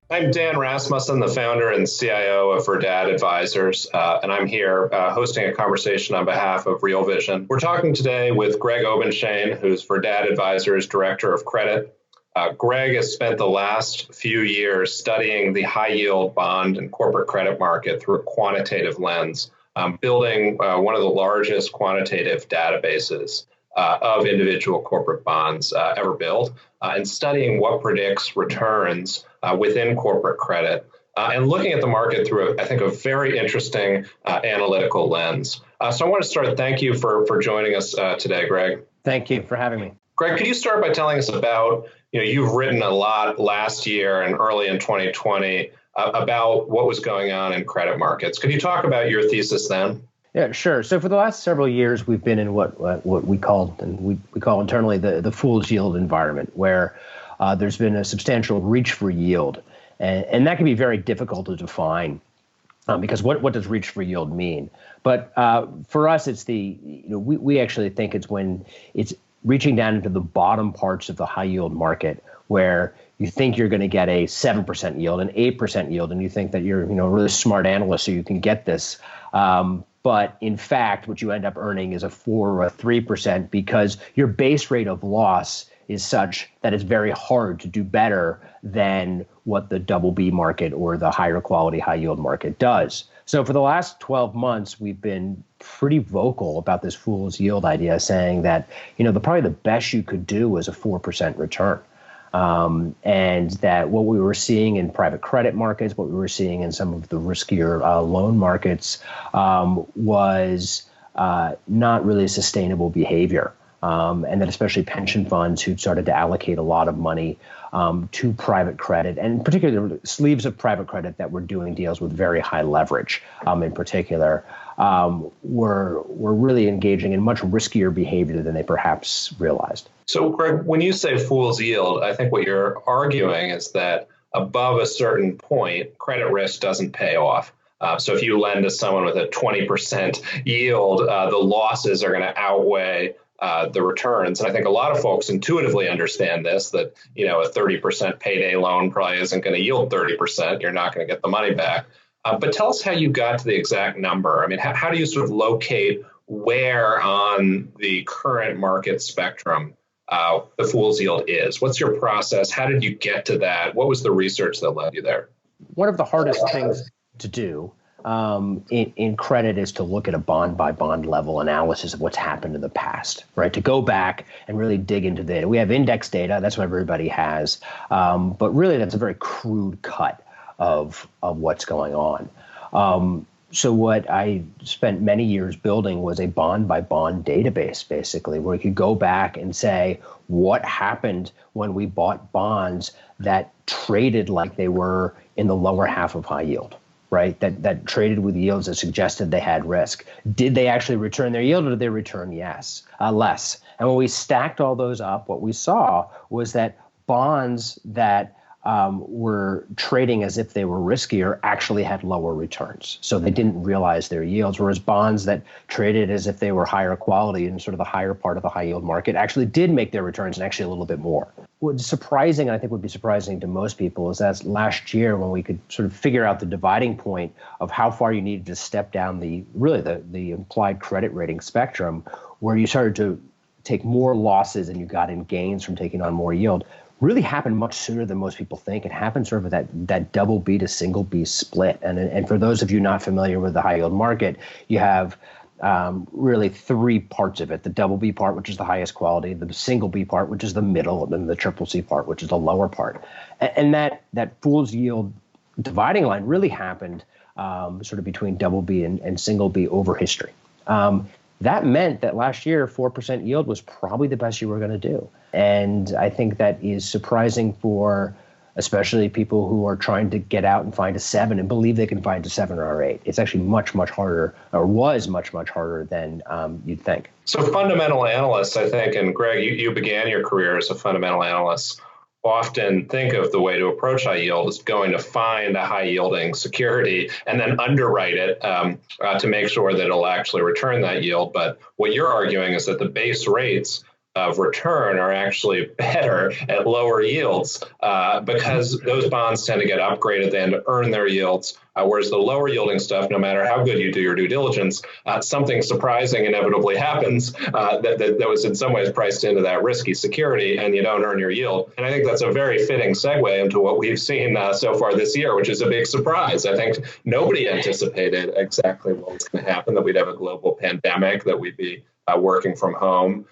I'm Dan Rasmussen, the founder and CIO of Verdad Advisors, and I'm here hosting a conversation on behalf of Real Vision. We're talking today with Greg Obenshain, who's Verdad Advisors Director of Credit. Greg has spent the last few years studying the high yield bond and corporate credit market through a quantitative lens, building one of the largest quantitative databases of individual corporate bonds ever built, and studying what predicts returns within corporate credit, and looking at the market through, I think, a very interesting analytical lens. So I want to start, thank you for joining us today, Greg. Thank you for having me. Greg, could you start by telling us about, you've written a lot last year and early in 2020 about what was going on in credit markets. Could you talk about your thesis then? Yeah, sure. So for the last several years, we've been in what we call, and we call internally the fool's yield environment, where there's been a substantial reach for yield. And that can be very difficult to define because what does reach for yield mean? But for us, it's we actually think it's when it's reaching down into the bottom parts of the high yield market where you think you're going to get a 7% yield, an 8% yield, and you think that you're a really smart analyst so you can get this. But in fact, what you end up earning is a 4 or a 3% because your base rate of loss is such that it's very hard to do better than what the double B market or the higher quality high yield market does. So for the last 12 months, we've been pretty vocal about this fool's yield idea, saying that probably the best you could do was a 4% return. And that what we were seeing in private credit markets, what we were seeing in some of the riskier loan markets was not really sustainable behavior. And that especially pension funds who'd started to allocate a lot of money to private credit, and particularly sleeves of private credit that were doing deals with very high leverage in particular, were really engaging in much riskier behavior than they perhaps realized. So, Greg, when you say fool's yield, I think what you're arguing is that above a certain point, credit risk doesn't pay off. So if you lend to someone with a 20% yield, the losses are going to outweigh the returns. And I think a lot of folks intuitively understand this, that a 30% payday loan probably isn't going to yield 30%. You're not going to get the money back. But tell us how you got to the exact number. I mean, how do you sort of locate where on the current market spectrum the fool's yield is? What's your process? How did you get to that? What was the research that led you there? One of the hardest things to do in credit is to look at a bond by bond level analysis of what's happened in the past, right? To go back and really dig into data. We have index data, that's what everybody has, but really that's a very crude cut of what's going on. So what I spent many years building was a bond by bond database, basically, where we could go back and say what happened when we bought bonds that traded like they were in the lower half of high yield, right? That traded with yields that suggested they had risk. Did they actually return their yield, or did they return less? And when we stacked all those up, what we saw was that bonds that were trading as if they were riskier actually had lower returns. So they didn't realize their yields, whereas bonds that traded as if they were higher quality in sort of the higher part of the high yield market actually did make their returns and actually a little bit more. What's surprising, and I think would be surprising to most people, is that last year when we could sort of figure out the dividing point of how far you needed to step down the implied credit rating spectrum, where you started to take more losses and you got in gains from taking on more yield, really happened much sooner than most people think. It happened sort of that double B to single B split. And for those of you not familiar with the high yield market, you have really three parts of it: the double B part, which is the highest quality; the single B part, which is the middle; and then the triple C part, which is the lower part. And that fool's yield dividing line really happened sort of between double B and single B over history. That meant that last year, 4% yield was probably the best you were going to do. And I think that is surprising for especially people who are trying to get out and find a 7 and believe they can find a 7 or 8. It's actually much, much harder, or was much, much harder than you'd think. So fundamental analysts, I think, and Greg, you began your career as a fundamental analyst, often think of the way to approach high yield as going to find a high yielding security and then underwrite it to make sure that it'll actually return that yield. But what you're arguing is that the base rates of return are actually better at lower yields because those bonds tend to get upgraded then to earn their yields. Whereas the lower yielding stuff, no matter how good you do your due diligence, something surprising inevitably happens that was in some ways priced into that risky security, and you don't earn your yield. And I think that's a very fitting segue into what we've seen so far this year, which is a big surprise. I think nobody anticipated exactly what was going to happen, that we'd have a global pandemic, that we'd be working from home.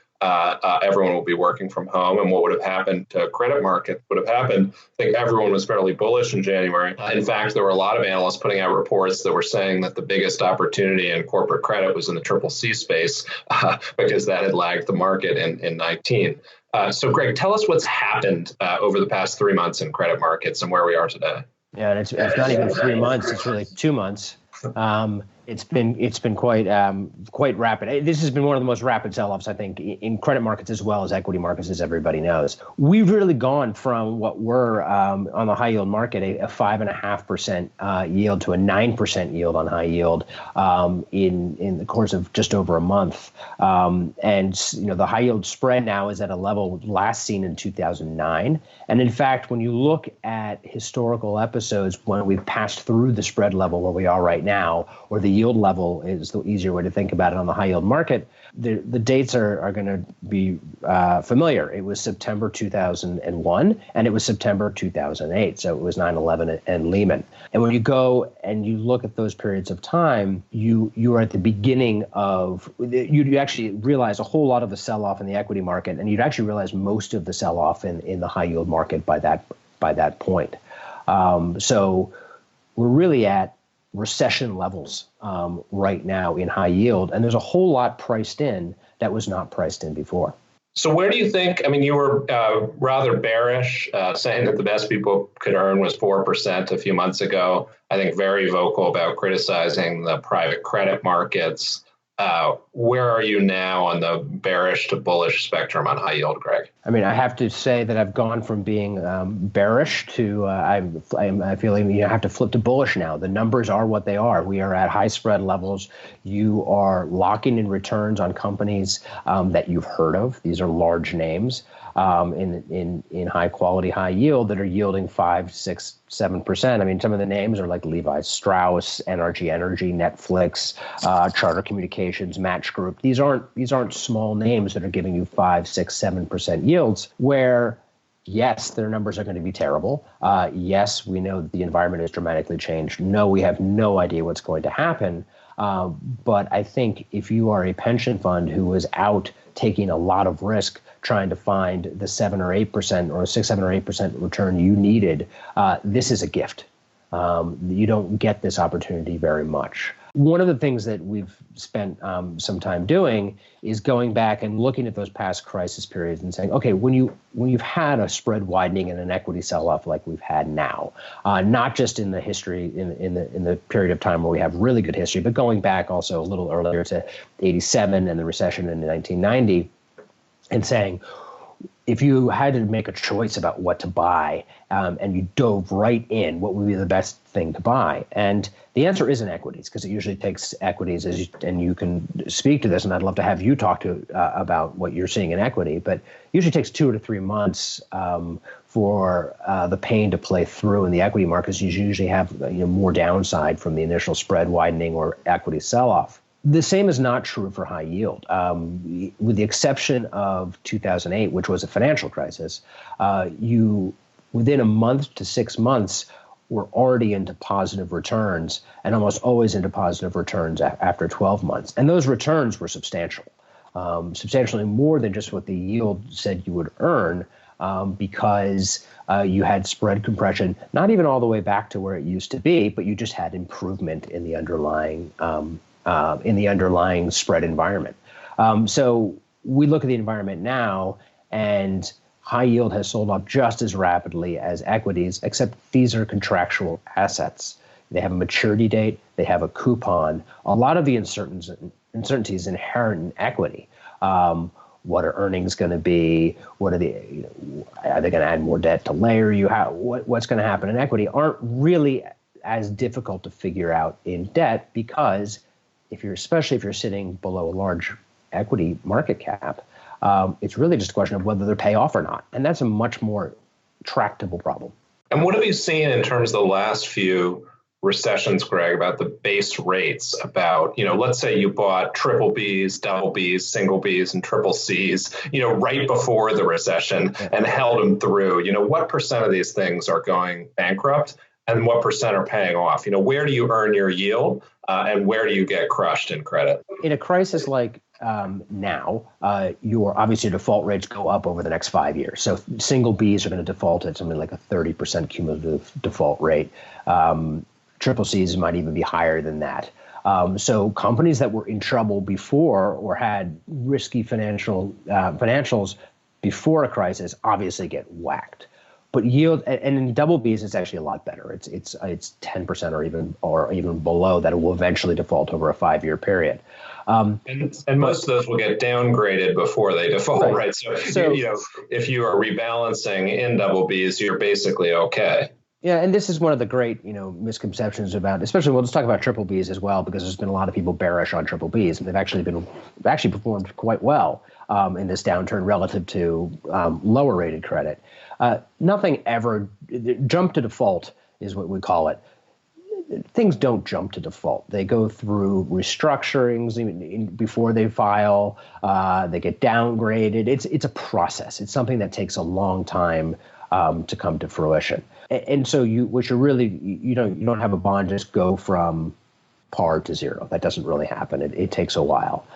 Everyone will be working from home, and what would have happened to credit market would have happened. I think everyone was fairly bullish in January. In fact, there were a lot of analysts putting out reports that were saying that the biggest opportunity in corporate credit was in the CCC space because that had lagged the market in 19. So, Greg, tell us what's happened over the past 3 months in credit markets and where we are today. Yeah, and it's not even 3 months; it's really 2 months. It's been quite rapid. This has been one of the most rapid sell-offs, I think, in credit markets as well as equity markets, as everybody knows. We've really gone from what were on the high yield market a 5.5% yield to a 9% yield on high yield in the course of just over a month. And the high yield spread now is at a level last seen in 2009. And in fact, when you look at historical episodes when we've passed through the spread level where we are right now, or the yield level is the easier way to think about it on the high yield market, the dates are going to be familiar. It was September 2001 and it was September 2008. So it was 9/11 and Lehman. And when you go and you look at those periods of time, you are at the beginning of, you actually realize a whole lot of the sell-off in the equity market, and you'd actually realize most of the sell-off in the high yield market by that point. So we're really at recession levels right now in high yield, and there's a whole lot priced in that was not priced in before. So where do you think, you were rather bearish, saying that the best people could earn was 4% a few months ago. I think very vocal about criticizing the private credit markets. Where are you now on the bearish to bullish spectrum on high yield, Greg? I have to say that I've gone from being bearish to I'm feeling you have to flip to bullish now. The numbers are what they are. We are at high spread levels. You are locking in returns on companies that you've heard of. These are large names in high quality, high yield that are yielding 5%, 6%, 7%. Some of the names are like Levi Strauss, NRG Energy, Netflix, Charter Communications, Match Group. These aren't small names that are giving you 5%, 6%, 7% yields, where yes, their numbers are going to be terrible. Yes, we know that the environment has dramatically changed. No, we have no idea what's going to happen. But I think if you are a pension fund who is out taking a lot of risk trying to find the 7 or 8% or 6, 7 or 8% return you needed, this is a gift. You don't get this opportunity very much. One of the things that we've spent some time doing is going back and looking at those past crisis periods and saying, okay, when you've had a spread widening and an equity sell-off like we've had now, not just in the history in the period of time where we have really good history, but going back also a little earlier to 87 and the recession in 1990, and saying, if you had to make a choice about what to buy and you dove right in, what would be the best thing to buy? And the answer isn't equities, because it usually takes equities, and you can speak to this, and I'd love to have you talk to about what you're seeing in equity, but it usually takes 2 to 3 months for the pain to play through in the equity markets. You usually have more downside from the initial spread widening or equity sell-off. The same is not true for high yield. With the exception of 2008, which was a financial crisis, you, within a month to 6 months, were already into positive returns, and almost always into positive returns after 12 months. And those returns were substantial, substantially more than just what the yield said you would earn, because you had spread compression, not even all the way back to where it used to be, but you just had improvement in the underlying spread environment. So we look at the environment now, and high yield has sold off just as rapidly as equities, except these are contractual assets. They have a maturity date. They have a coupon. A lot of the uncertainty is inherent in equity. What are earnings going to be? What are are they going to add more debt to layer you? What's going to happen in equity aren't really as difficult to figure out in debt, because especially if you're sitting below a large equity market cap, It's really just a question of whether they pay off or not. And that's a much more tractable problem. And what have you seen in terms of the last few recessions, Greg, about the base rates? About, let's say you bought triple Bs, double Bs, single Bs, and triple Cs, right before the recession and held them through. What percent of these things are going bankrupt and what percent are paying off? Where do you earn your yield and where do you get crushed in credit? In a crisis like now, your obviously default rates go up over the next 5 years. So single Bs are going to default at something like a 30% cumulative default rate. Triple Cs might even be higher than that. So companies that were in trouble before or had risky financials before a crisis obviously get whacked. But yield, and in double Bs, it's actually a lot better. It's 10% or even below that it will eventually default over a 5-year period. And most of those will get downgraded before they default, right? So if you are rebalancing in double Bs, you're basically okay. Yeah, and this is one of the great, misconceptions about, especially we'll just talk about triple Bs as well, because there's been a lot of people bearish on triple Bs, and they've actually performed quite well in this downturn relative to lower rated credit. Nothing ever jump to default is what we call it. Things don't jump to default. They go through restructurings before they file. They get downgraded. It's a process. It's something that takes a long time to come to fruition. And so you don't have a bond just go from par to zero. That doesn't really happen. It takes a while.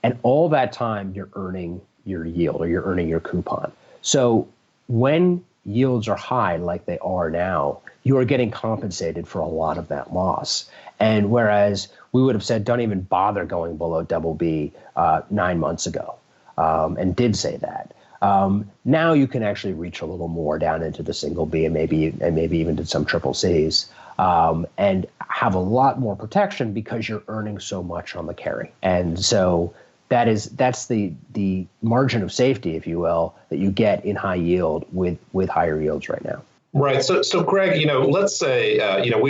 And all that time you're earning your yield or you're earning your coupon. So when yields are high like they are now, you are getting compensated for a lot of that loss. And whereas we would have said, don't even bother going below double B 9 months ago, and did say that. Now you can actually reach a little more down into the single B and maybe even to some triple Cs, and have a lot more protection because you're earning so much on the carry. And so that's the margin of safety, if you will, that you get in high yield with higher yields right now. Right. So Greg, let's say,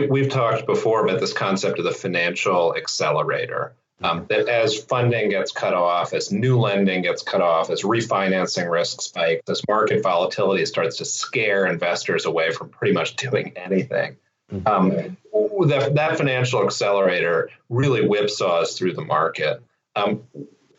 we've talked before about this concept of the financial accelerator. That as funding gets cut off, as new lending gets cut off, as refinancing risk spikes, as market volatility starts to scare investors away from pretty much doing anything, that financial accelerator really whipsaws through the market.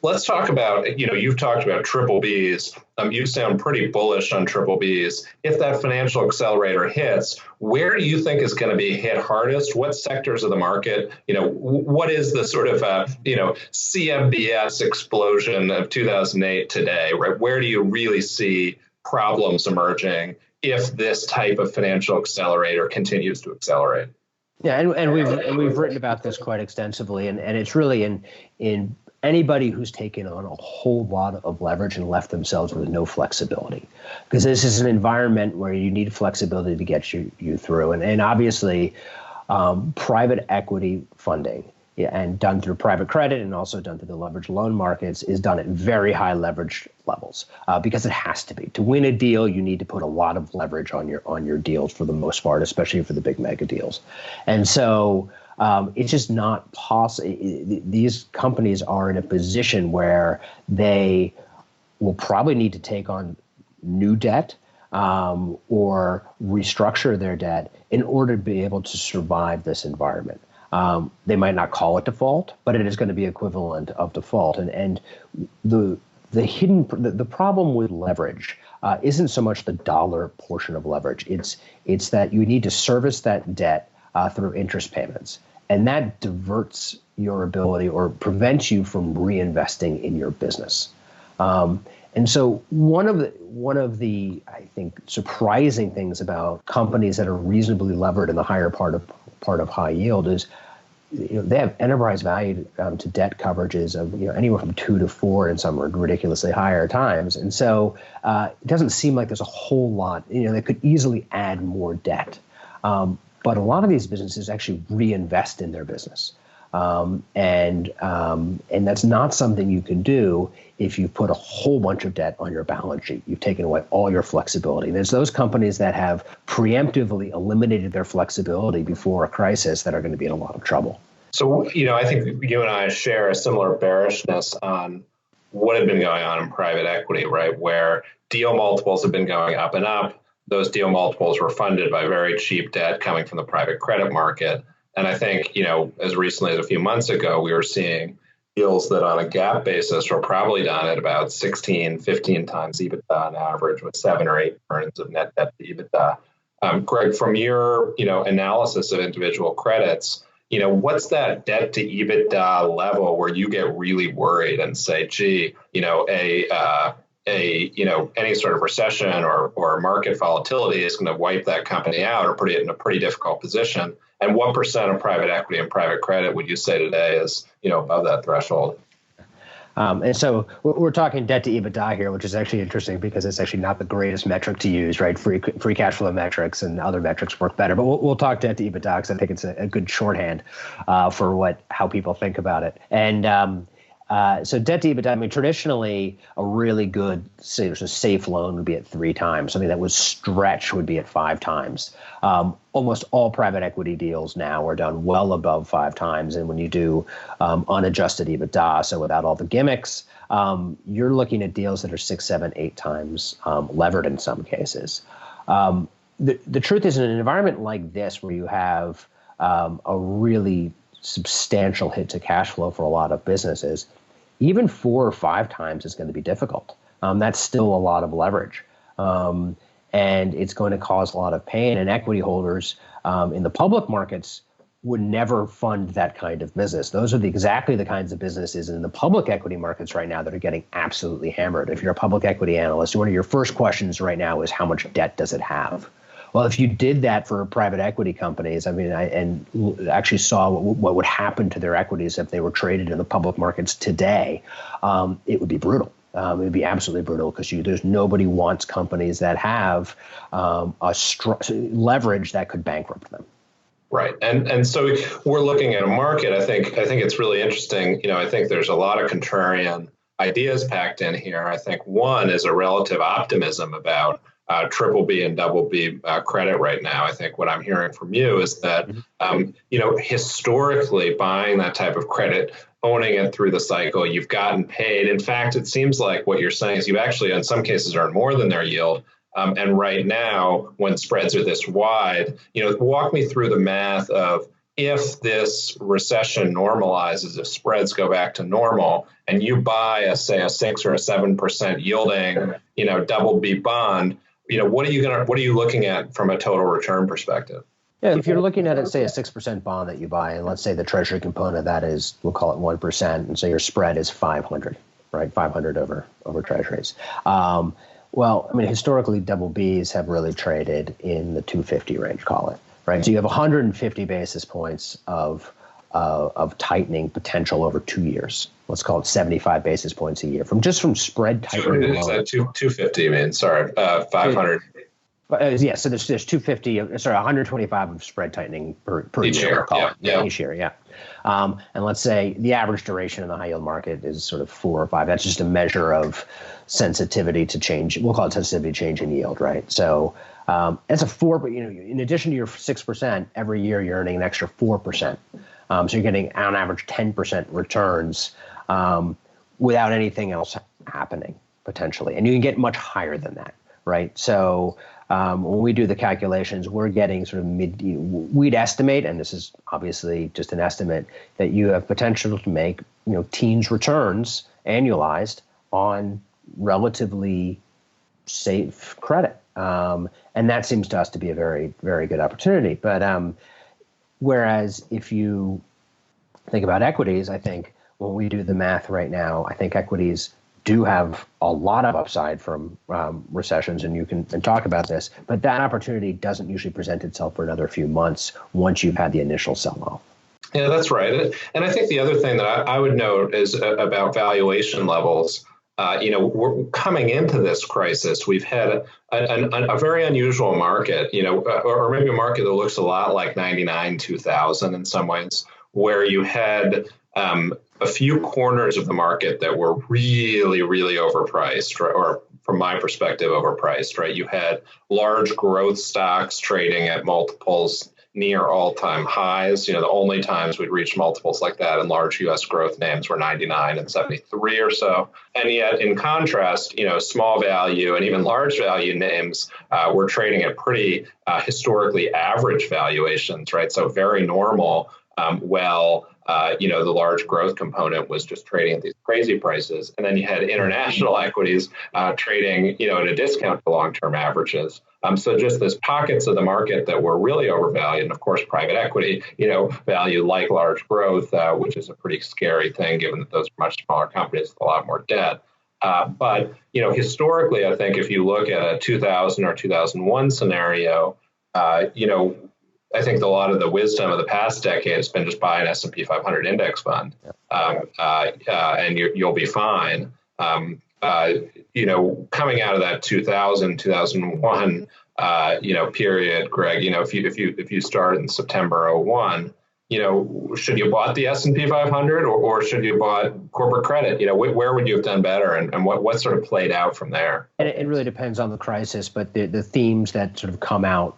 Let's talk about, you've talked about triple Bs. You sound pretty bullish on triple Bs. If that financial accelerator hits, where do you think is going to be hit hardest? What sectors of the market? What is the sort of, CMBS explosion of 2008 today, right? Where do you really see problems emerging if this type of financial accelerator continues to accelerate? Yeah, and we've written about this quite extensively, and it's really in anybody who's taken on a whole lot of leverage and left themselves with no flexibility, because this is an environment where you need flexibility to get you through. And obviously, private equity funding, and done through private credit and also done through the leveraged loan markets, is done at very high leverage levels because it has to be. To win a deal, you need to put a lot of leverage on your deals for the most part, especially for the big mega deals. And so it's just not possible. These companies are in a position where they will probably need to take on new debt or restructure their debt in order to be able to survive this environment. They might not call it default, but it is going to be equivalent of default. And the problem with leverage isn't so much the dollar portion of leverage. It's that you need to service that debt through interest payments. And that diverts your ability or prevents you from reinvesting in your business. And so one of the I think surprising things about companies that are reasonably levered in the higher part of high yield is they have enterprise value to debt coverages of anywhere from 2 to 4 and some are ridiculously higher times. And so it doesn't seem like there's a whole lot. They could easily add more debt. But a lot of these businesses actually reinvest in their business. And that's not something you can do if you put a whole bunch of debt on your balance sheet. You've taken away all your flexibility. There's those companies that have preemptively eliminated their flexibility before a crisis that are going to be in a lot of trouble. So, I think you and I share a similar bearishness on what had been going on in private equity, right? Where deal multiples have been going up and up. Those deal multiples were funded by very cheap debt coming from the private credit market. And I think, as recently as a few months ago, we were seeing deals that on a GAAP basis were probably done at about 16, 15 times EBITDA on average, with 7 or 8 turns of net debt to EBITDA. Greg, from your analysis of individual credits, what's that debt to EBITDA level where you get really worried and say, gee, any sort of recession or market volatility is going to wipe that company out or put it in a pretty difficult position? And what % of private equity and private credit would you say today is, above that threshold? And so we're talking debt to EBITDA here, which is actually interesting because it's actually not the greatest metric to use, right? Free cash flow metrics and other metrics work better. But we'll talk debt to EBITDA because I think it's a good shorthand for how people think about it. And so debt to EBITDA, traditionally a really good, say, a safe loan would be at 3 times. Something that was stretched would be at 5 times. Almost all private equity deals now are done well above 5 times. And when you do unadjusted EBITDA, so without all the gimmicks, you're looking at deals that are 6, 7, 8 times levered in some cases. The truth is, in an environment like this where you have a really substantial hit to cash flow for a lot of businesses, even 4 or 5 times is going to be difficult. That's still a lot of leverage. And it's going to cause a lot of pain. And equity holders in the public markets would never fund that kind of business. Those are exactly the kinds of businesses in the public equity markets right now that are getting absolutely hammered. If you're a public equity analyst, one of your first questions right now is how much debt does it have? Well, if you did that for private equity companies, and actually saw what would happen to their equities if they were traded in the public markets today, it would be brutal. It would be absolutely brutal because there's nobody wants companies that have leverage that could bankrupt them. Right. And so we're looking at a market. I think it's really interesting. I think there's a lot of contrarian ideas packed in here. I think one is a relative optimism about triple B and double B credit right now. I think what I'm hearing from you is that, historically buying that type of credit, owning it through the cycle, you've gotten paid. In fact, it seems like what you're saying is you've actually, in some cases, earned more than their yield. And right now, when spreads are this wide, walk me through the math of if this recession normalizes, if spreads go back to normal, and you buy say a 6 or a 7% yielding, double B bond, what are you looking at from a total return perspective? Yeah, if you're looking at, say, a 6% bond that you buy, and let's say the treasury component of that is, we'll call it 1%, and so your spread is 500, right? 500 over treasuries. Historically, double Bs have really traded in the 250 range, call it, right? So you have 150 basis points of tightening potential over 2 years. Let's call it 75 basis points a year from spread tightening. Is that 250? 500. Yeah, so there's 125 of spread tightening per each year. Each year, yeah. And let's say the average duration in the high yield market is sort of 4 or 5. That's just a measure of sensitivity to change. We'll call it sensitivity to change in yield, right? So that's a 4. But in addition to your 6%, every year you're earning an extra 4%. So you're getting on average 10% returns without anything else happening potentially, and you can get much higher than that, right? So when we do the calculations, we're getting sort of we'd estimate, and this is obviously just an estimate, that you have potential to make teens returns annualized on relatively safe credit, and that seems to us to be a very, very good opportunity. But whereas if you think about equities, I think when we do the math right now, I think equities do have a lot of upside from recessions, and you can talk about this, but that opportunity doesn't usually present itself for another few months once you've had the initial sell-off. Yeah, that's right. And I think the other thing that I would note is about valuation levels. We're coming into this crisis. We've had a very unusual market, or maybe a market that looks a lot like 99, 2000 in some ways, where you had a few corners of the market that were really, really overpriced, or from my perspective, overpriced, right? You had large growth stocks trading at multiples, near all-time highs. The only times we'd reached multiples like that in large U.S. growth names were 99 and 73 or so. And yet, in contrast, small value and even large value names were trading at pretty historically average valuations, right? So very normal. The large growth component was just trading at these crazy prices. And then you had international equities trading, at a discount to long-term averages. So just this pockets of the market that were really overvalued. And of course, private equity, value like large growth, which is a pretty scary thing, given that those are much smaller companies with a lot more debt. But historically, I think if you look at a 2000 or 2001 scenario, I think a lot of the wisdom of the past decade has been just buy an S&P 500 index fund, and you'll be fine. Coming out of that 2000, 2001, period, Greg, if you start in September 01, should you bought the S&P 500 or should you bought corporate credit? Where would you have done better, and what sort of played out from there? And it really depends on the crisis, but the themes that sort of come out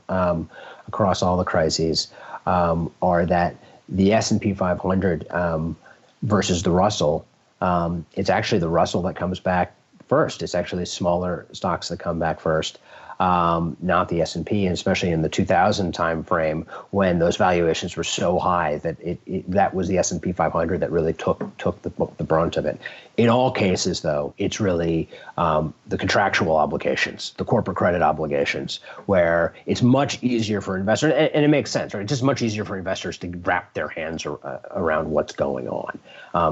across all the crises are that the S&P 500 versus the Russell, it's actually the Russell that comes back first. It's actually smaller stocks that come back first. Not the S&P, and especially in the 2000 time frame when those valuations were so high that that was the S&P 500 that really took the brunt of it. In all cases, though, it's really the contractual obligations, the corporate credit obligations, where it's much easier for investors, and it makes sense, right? It's just much easier for investors to wrap their hands around what's going on.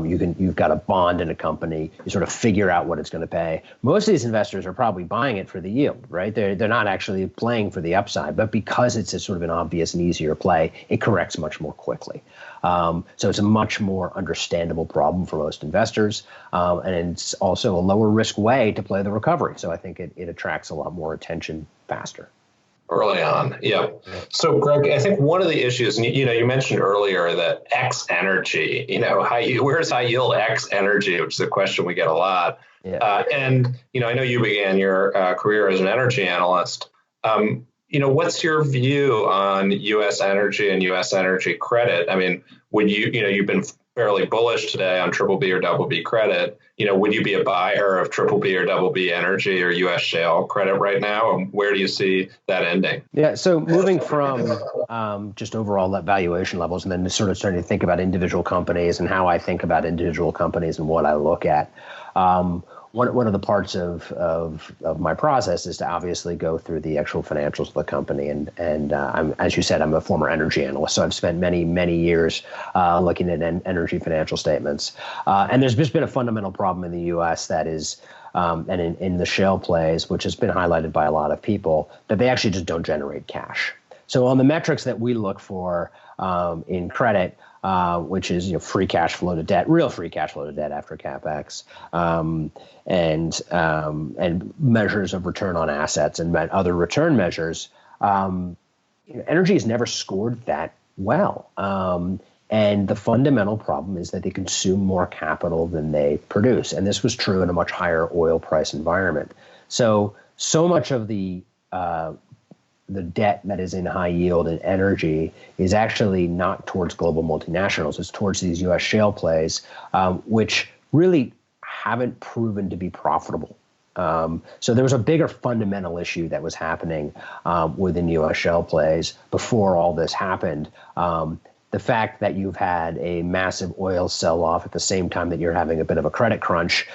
You've got a bond in a company, you sort of figure out what it's going to pay. Most of these investors are probably buying it for the yield, right? They're not actually playing for the upside, but because it's a sort of an obvious and easier play, it corrects much more quickly. So it's a much more understandable problem for most investors, and it's also a lower risk way to play the recovery. So I think it attracts a lot more attention faster. Early on, yeah. So, Greg, I think one of the issues, and you mentioned earlier that X energy, where's high yield X energy, which is a question we get a lot. Yeah. And I know you began your career as an energy analyst. What's your view on U.S. energy and U.S. energy credit? I mean, would you've been fairly bullish today on triple B or double B credit. Would you be a buyer of triple B or double B energy or U.S. shale credit right now? And where do you see that ending? Yeah, so moving from just overall valuation levels and then sort of starting to think about individual companies and how I think about individual companies and what I look at. One of the parts of my process is to obviously go through the actual financials of the company, and I'm, as you said, I'm a former energy analyst, so I've spent many years looking at energy financial statements, and there's just been a fundamental problem in the U.S. that is, and in the shale plays, which has been highlighted by a lot of people, that they actually just don't generate cash. So on the metrics that we look for in credit, which is free cash flow to debt, real free cash flow to debt after capex, and measures of return on assets and other return measures, energy has never scored that well. And the fundamental problem is that they consume more capital than they produce, and this was true in a much higher oil price environment. So much of the debt that is in high yield and energy is actually not towards global multinationals. It's towards these U.S. shale plays, which really haven't proven to be profitable. So there was a bigger fundamental issue that was happening within U.S. shale plays before all this happened. The fact that you've had a massive oil sell-off at the same time that you're having a bit of a credit crunch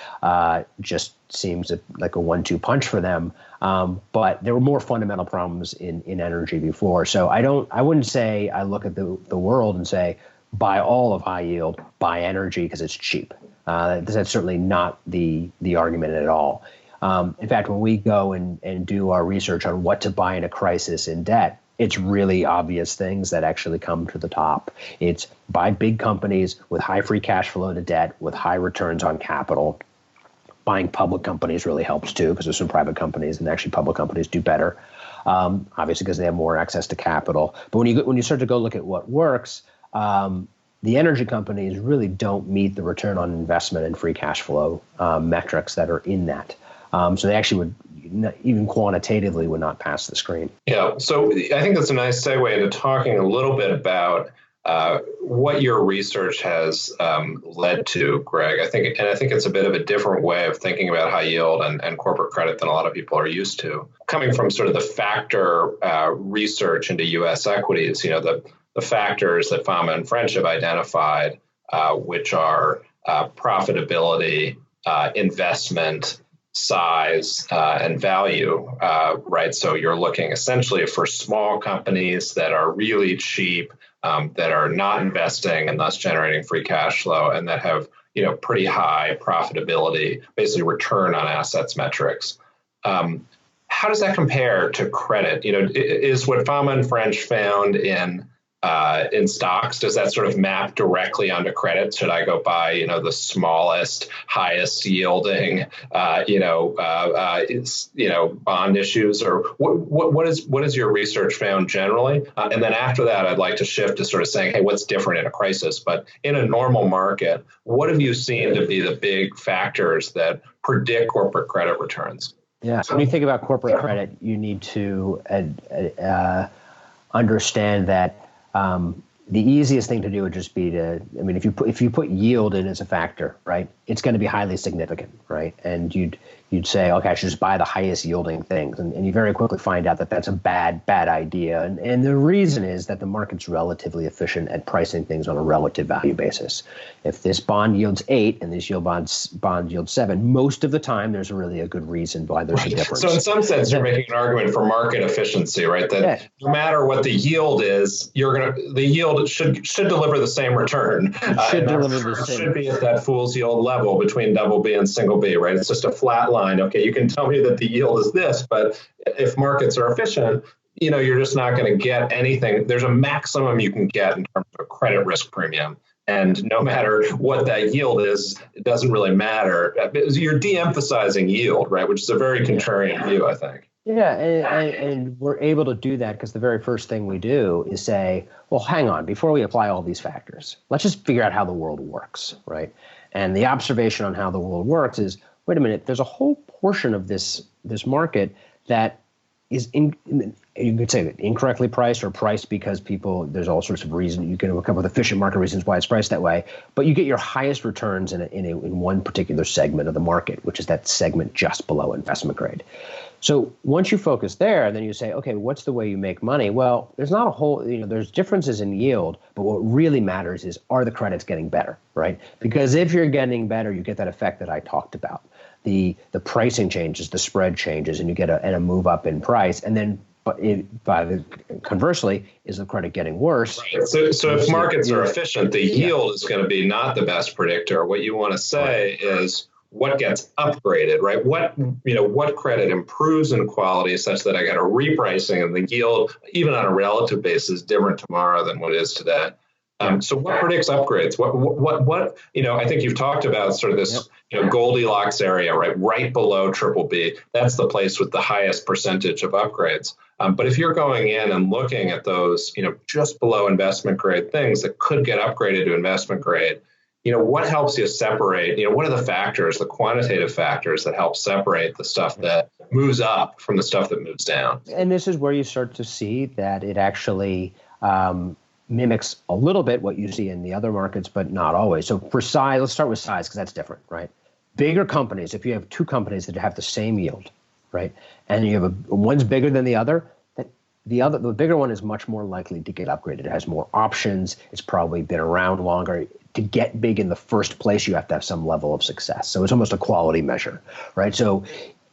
just seems like a 1-2 punch for them. But there were more fundamental problems in energy before. So I wouldn't say I look at the world and say, buy all of high yield, buy energy because it's cheap. That's certainly not the argument at all. In fact, when we go and do our research on what to buy in a crisis in debt, it's really obvious things that actually come to the top. It's buy big companies with high free cash flow to debt, with high returns on capital. Buying public companies really helps too, because there's some private companies, and actually public companies do better, obviously because they have more access to capital. But when you start to go look at what works, the energy companies really don't meet the return on investment and free cash flow metrics that are in that. So they actually would, even quantitatively, would not pass the screen. Yeah. So I think that's a nice segue into talking a little bit about what your research has led to, Greg. I think it's a bit of a different way of thinking about high yield and corporate credit than a lot of people are used to. Coming from sort of the factor research into U.S. equities, the factors that Fama and French have identified, which are profitability, investment, size, and value, right? So you're looking essentially for small companies that are really cheap, that are not investing and thus generating free cash flow, and that have pretty high profitability, basically return on assets metrics. How does that compare to credit? Is what Fama and French found in stocks, does that sort of map directly onto credit? Should I go buy, the smallest, highest yielding, bond issues, or what is your research found generally? And then after that, I'd like to shift to sort of saying, hey, what's different in a crisis? But in a normal market, what have you seen to be the big factors that predict corporate credit returns? Yeah. So when you think about corporate credit, you need to understand that the easiest thing to do would just be if you put yield in as a factor, right, it's going to be highly significant, right? And you'd say, okay, I should just buy the highest yielding things. And you very quickly find out that that's a bad idea. And the reason is that the market's relatively efficient at pricing things on a relative value basis. If this bond yields 8 and this bond yields 7, most of the time there's really a good reason why there's a difference. So in some sense, you're making an argument for market efficiency, right? That no matter what the yield is, the yield should deliver the same return. Should be at that fool's yield level between double B and single B, right? It's just a flat line. Okay, you can tell me that the yield is this, but if markets are efficient, you're just not going to get anything. There's a maximum you can get in terms of a credit risk premium. And no matter what that yield is, it doesn't really matter. You're de-emphasizing yield, right? Which is a very contrarian view, I think. Yeah, and we're able to do that because the very first thing we do is say, well, hang on, before we apply all these factors, let's just figure out how the world works, right? And the observation on how the world works is, wait a minute, there's a whole portion of this market that is you could say incorrectly priced or priced because there's all sorts of reasons. You can come up with efficient market reasons why it's priced that way, but you get your highest returns in one particular segment of the market, which is that segment just below investment grade. So once you focus there, then you say, okay, what's the way you make money? Well, there's not a whole, there's differences in yield, but what really matters is, are the credits getting better, right? Because if you're getting better, you get that effect that I talked about. The pricing changes, the spread changes, and you get a move up in price. And then conversely, is the credit getting worse? Right. So if markets are efficient, the yield is going to be not the best predictor. What you want to say is, what gets upgraded, right? What credit improves in quality such that I got a repricing and the yield, even on a relative basis, different tomorrow than what it is today. So what predicts upgrades? What I think you've talked about sort of this Goldilocks area, right below triple B. That's the place with the highest percentage of upgrades. But if you're going in and looking at those, just below investment grade things that could get upgraded to investment grade, what helps you separate, what are the factors, the quantitative factors that help separate the stuff that moves up from the stuff that moves down? And this is where you start to see that it actually mimics a little bit what you see in the other markets, but not always. So for size, let's start with size because that's different, right? Bigger companies, if you have two companies that have the same yield, right, and you have one's bigger than the other, the bigger one is much more likely to get upgraded. It has more options. It's probably been around longer. To get big in the first place, you have to have some level of success. So it's almost a quality measure, right? So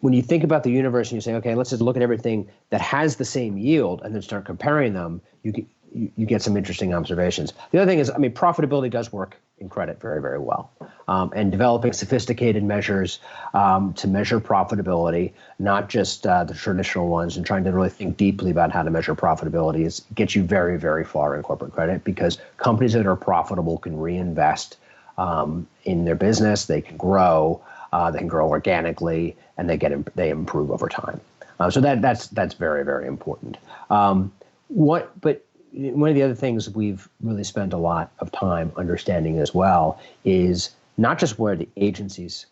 when you think about the universe and you say, okay, let's just look at everything that has the same yield and then start comparing them, you get some interesting observations. The other thing is, profitability does work in credit very, very well. And developing sophisticated measures to measure profitability, not just the traditional ones, and trying to really think deeply about how to measure profitability gets you very, very far in corporate credit, because companies that are profitable can reinvest in their business, they can grow organically, and they improve over time. So that's very, very important. But one of the other things we've really spent a lot of time understanding as well is not just where the agencies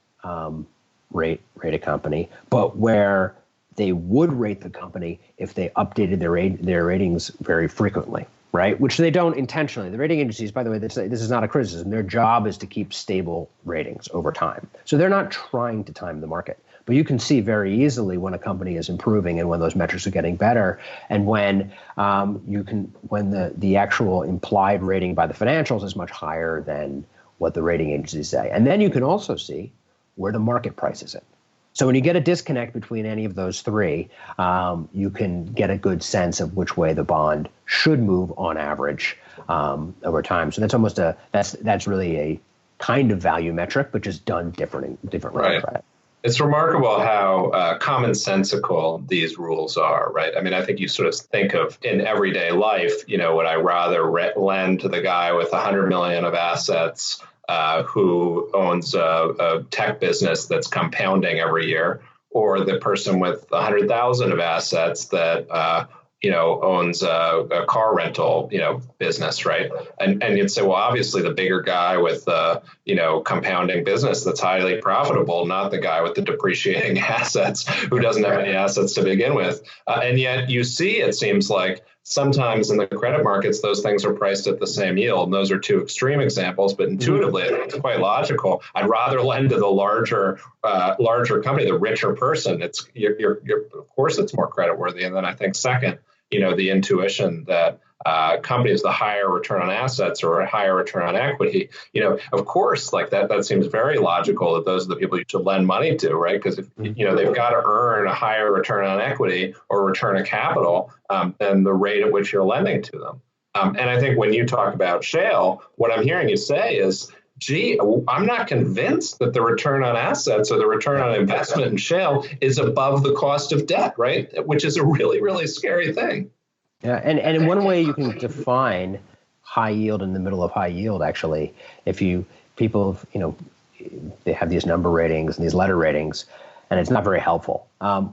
rate a company, but where they would rate the company if they updated their ratings very frequently, right? Which they don't intentionally. The rating agencies, by the way, this is not a criticism. Their job is to keep stable ratings over time. So they're not trying to time the market. But you can see very easily when a company is improving and when those metrics are getting better, and when the actual implied rating by the financials is much higher than what the rating agencies say. And then you can also see where the market prices it. So when you get a disconnect between any of those three, you can get a good sense of which way the bond should move on average over time. So that's really a kind of value metric, but just done different right. Credit. It's remarkable how commonsensical these rules are, right? I mean, I think you sort of think of in everyday life, would I rather lend to the guy with 100 million of assets who owns a tech business that's compounding every year, or the person with 100,000 of assets that owns a car rental, business, right? And you'd say, well, obviously the bigger guy with compounding business that's highly profitable, not the guy with the depreciating assets who doesn't have any assets to begin with. And yet you see, it seems like sometimes in the credit markets, those things are priced at the same yield. And those are two extreme examples, but intuitively, it's quite logical. I'd rather lend to the larger company, the richer person. Of course, it's more creditworthy. And then I think second, the intuition that companies, the higher return on assets or a higher return on equity, of course, like that seems very logical that those are the people you should lend money to, right? Because if they've got to earn a higher return on equity or return of capital than the rate at which you're lending to them. And I think when you talk about shale, what I'm hearing you say is, gee, I'm not convinced that the return on assets or the return on investment in shale is above the cost of debt, right? Which is a really, really scary thing. Yeah, and one way you can define high yield in the middle of high yield, actually, people they have these number ratings and these letter ratings, and it's not very helpful.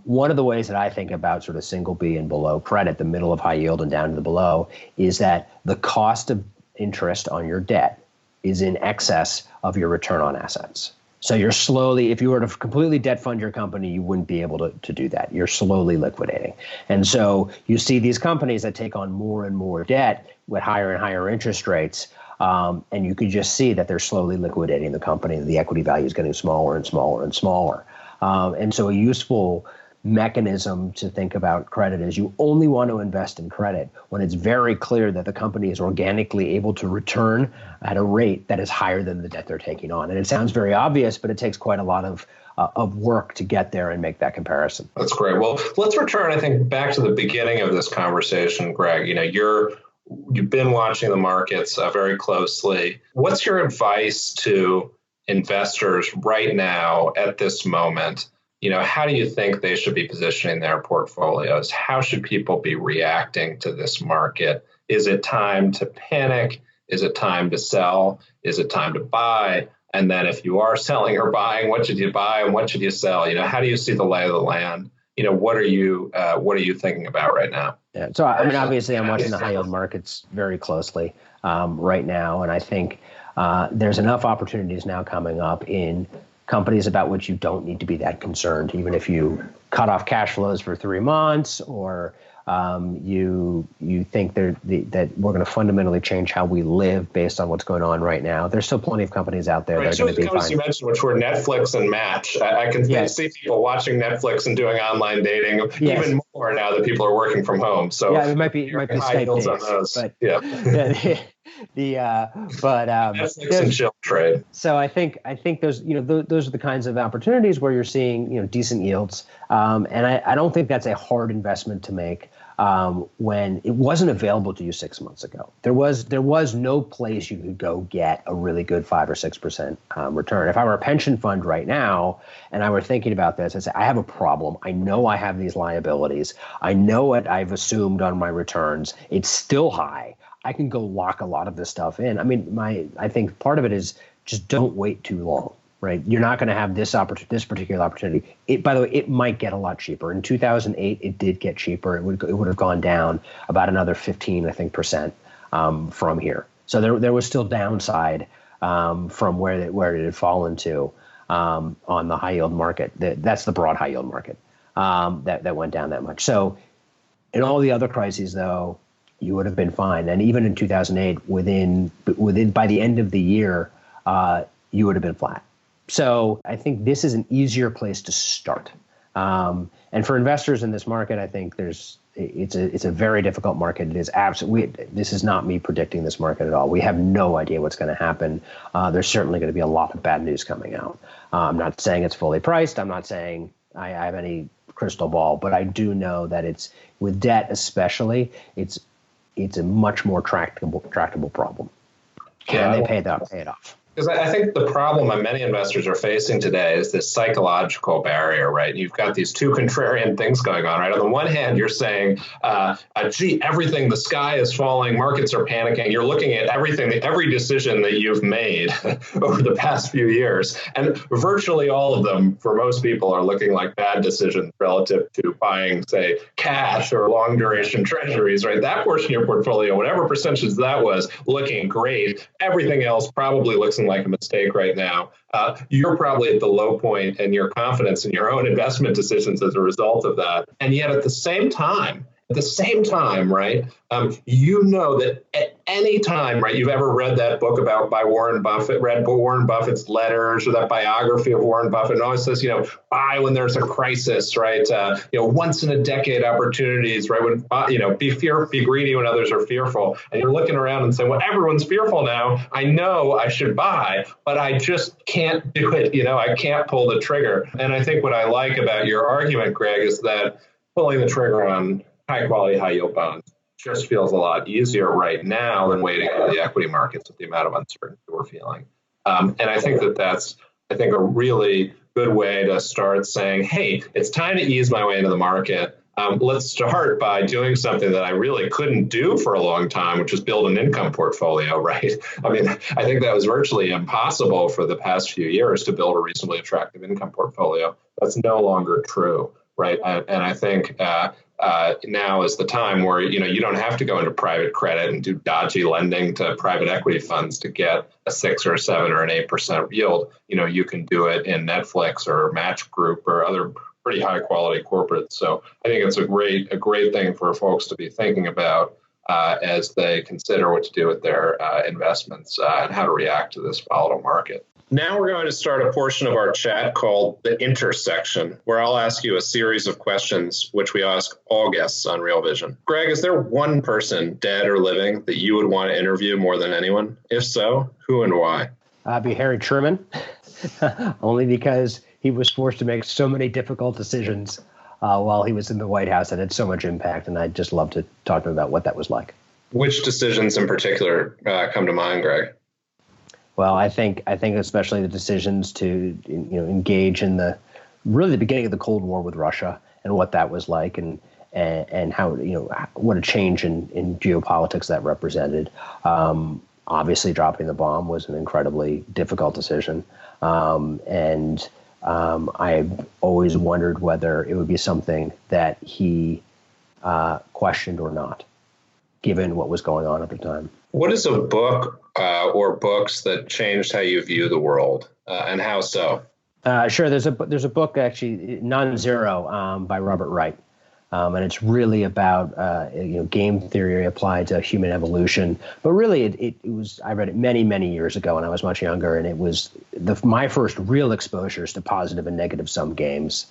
One of the ways that I think about sort of single B and below credit, the middle of high yield and down to the below, is that the cost of interest on your debt is in excess of your return on assets. So you're slowly, if you were to completely debt fund your company, you wouldn't be able to do that. You're slowly liquidating. And so you see these companies that take on more and more debt with higher and higher interest rates. And you could just see that they're slowly liquidating the company, and the equity value is getting smaller and smaller and smaller. And so a useful mechanism to think about credit is you only want to invest in credit when it's very clear that the company is organically able to return at a rate that is higher than the debt they're taking on. And it sounds very obvious, but it takes quite a lot of work to get there and make that comparison. That's great. Well, let's return, I think, back to the beginning of this conversation, Greg. You've been watching the markets very closely. What's your advice to investors right now at this moment? How do you think they should be positioning their portfolios? How should people be reacting to this market? Is it time to panic? Is it time to sell? Is it time to buy? And then if you are selling or buying, what should you buy and what should you sell? How do you see the lay of the land? What are you thinking about right now? Yeah. So, I mean, obviously, I'm watching the high yield markets very closely right now. And I think there's enough opportunities now coming up in companies about which you don't need to be that concerned, even if you cut off cash flows for 3 months, or you think that we're going to fundamentally change how we live based on what's going on right now. There's still plenty of companies out there that are going to be fine. You mentioned, which were Netflix and Match. I can see people watching Netflix and doing online dating even more now that people are working from home. So yeah, it might be Skype dates, on those. But Netflix and chill trade. So I think those are the kinds of opportunities where you're seeing decent yields, and I don't think that's a hard investment to make when it wasn't available to you 6 months ago. There was no place you could go get a really good 5 or 6% return. If I were a pension fund right now and I were thinking about this, I'd say I have a problem. I know I have these liabilities. I know what I've assumed on my returns. It's still high. I can go lock a lot of this stuff in. I mean, I think part of it is just don't wait too long, right? You're not going to have this particular opportunity. By the way, it might get a lot cheaper. In 2008, it did get cheaper. It would have gone down about another 15% from here. So there was still downside from where it had fallen to. on the high yield market. That's the broad high yield market that went down that much. So in all the other crises, though, you would have been fine. And even in 2008, within by the end of the year, you would have been flat. So I think this is an easier place to start. And for investors in this market, I think it's a very difficult market. It is absolutely. This is not me predicting this market at all. We have no idea what's going to happen. There's certainly going to be a lot of bad news coming out. I'm not saying it's fully priced. I'm not saying I have any crystal ball, but I do know that it's with debt, especially. It's a much more tractable problem. Can they pay it off? Because I think the problem that many investors are facing today is this psychological barrier, right? You've got these two contrarian things going on, right? On the one hand, you're saying, gee, everything, the sky is falling, markets are panicking. You're looking at everything, every decision that you've made over the past few years. And virtually all of them, for most people, are looking like bad decisions relative to buying, say, cash or long duration treasuries, right? That portion of your portfolio, whatever percentage that was, looking great. Everything else probably looks like a mistake right now. You're probably at the low point in your confidence in your own investment decisions as a result of that. And yet at the same time, right, you know that at any time, right, you've ever read that book by Warren Buffett, read Warren Buffett's letters or that biography of Warren Buffett, and always says, buy when there's a crisis, right? Once in a decade opportunities, right? When, be greedy when others are fearful. And you're looking around and saying, well, everyone's fearful now. I know I should buy, but I just can't do it. I can't pull the trigger. And I think what I like about your argument, Greg, is that pulling the trigger on high quality, high yield bonds just feels a lot easier right now than waiting for the equity markets with the amount of uncertainty we're feeling. And I think that's a really good way to start saying, hey, it's time to ease my way into the market. Let's start by doing something that I really couldn't do for a long time, which is build an income portfolio, right? I mean, I think that was virtually impossible for the past few years to build a reasonably attractive income portfolio. That's no longer true, right? And I think now is the time where you don't have to go into private credit and do dodgy lending to private equity funds to get a 6 or a 7 or an 8% yield. You can do it in Netflix or Match Group or other pretty high quality corporates. So I think it's a great thing for folks to be thinking about as they consider what to do with their investments and how to react to this volatile market. Now we're going to start a portion of our chat called the intersection, where I'll ask you a series of questions, which we ask all guests on Real Vision. Greg, is there one person, dead or living, that you would want to interview more than anyone? If so, who and why? I'd be Harry Truman, only because he was forced to make so many difficult decisions while he was in the White House and had so much impact, and I'd just love to talk to him about what that was like. Which decisions in particular come to mind, Greg? Well, I think especially the decisions to engage in the beginning of the Cold War with Russia and what that was like, and how what a change in geopolitiks that represented. Obviously, dropping the bomb was an incredibly difficult decision, and I've always wondered whether it would be something that he questioned or not, given what was going on at the time. What is a book or books that changed how you view the world, and how so? Sure. There's a book, actually, Non-Zero, by Robert Wright, and it's really about game theory applied to human evolution. But really, it was, I read it many years ago when I was much younger, and it was my first real exposures to positive and negative sum games.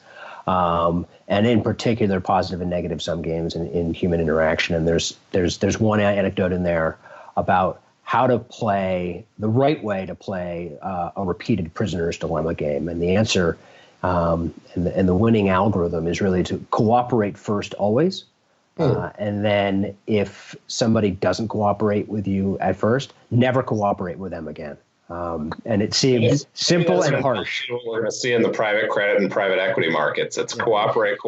And in particular, positive and negative sum games in human interaction. And there's one anecdote in there about how to play the right way to play a repeated prisoner's dilemma game. And the answer and the winning algorithm is really to cooperate first always. And then if somebody doesn't cooperate with you at first, never cooperate with them again. And it seems simple and harsh. We're going to see in the private credit and private equity markets. It's cooperate,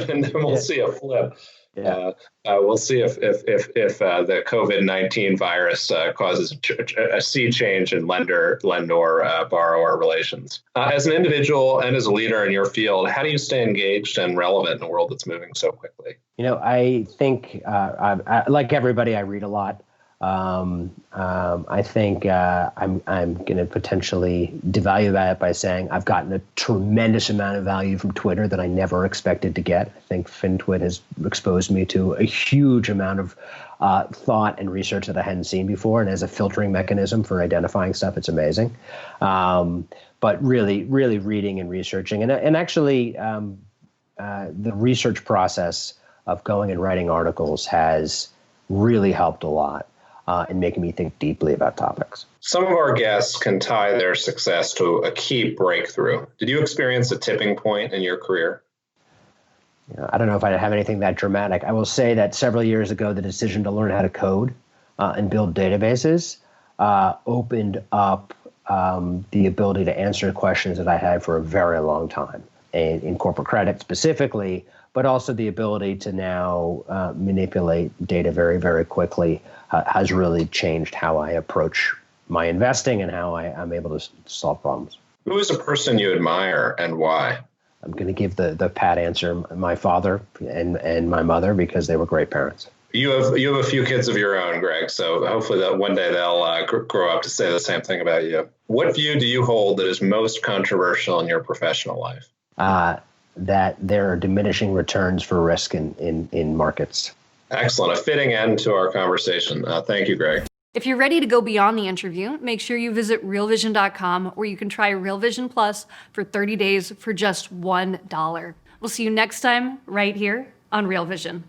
and then we'll see a flip. Yeah. We'll see if the COVID-19 virus causes a sea change in lender-borrower relations. As an individual and as a leader in your field, how do you stay engaged and relevant in a world that's moving so quickly? I think, like everybody, I read a lot. I think I'm going to potentially devalue that by saying I've gotten a tremendous amount of value from Twitter that I never expected to get. I think FinTwit has exposed me to a huge amount of thought and research that I hadn't seen before, and as a filtering mechanism for identifying stuff, it's amazing. But really reading and researching, and actually the research process of going and writing articles has really helped a lot. And making me think deeply about topics. Some of our guests can tie their success to a key breakthrough. Did you experience a tipping point in your career? I don't know if I have anything that dramatic. I will say that several years ago, the decision to learn how to code and build databases opened up the ability to answer questions that I had for a very long time, in corporate credit specifically, but also the ability to now manipulate data very, very quickly has really changed how I approach my investing and how I'm able to solve problems. Who is a person you admire and why? I'm going to give the pat answer, my father and my mother, because they were great parents. You have a few kids of your own, Greg, so hopefully that one day they'll grow up to say the same thing about you. What view do you hold that is most controversial in your professional life? That there are diminishing returns for risk in markets. Excellent. A fitting end to our conversation. Thank you, Greg. If you're ready to go beyond the interview, make sure you visit realvision.com, where you can try Real Vision Plus for 30 days for just $1. We'll see you next time right here on Real Vision.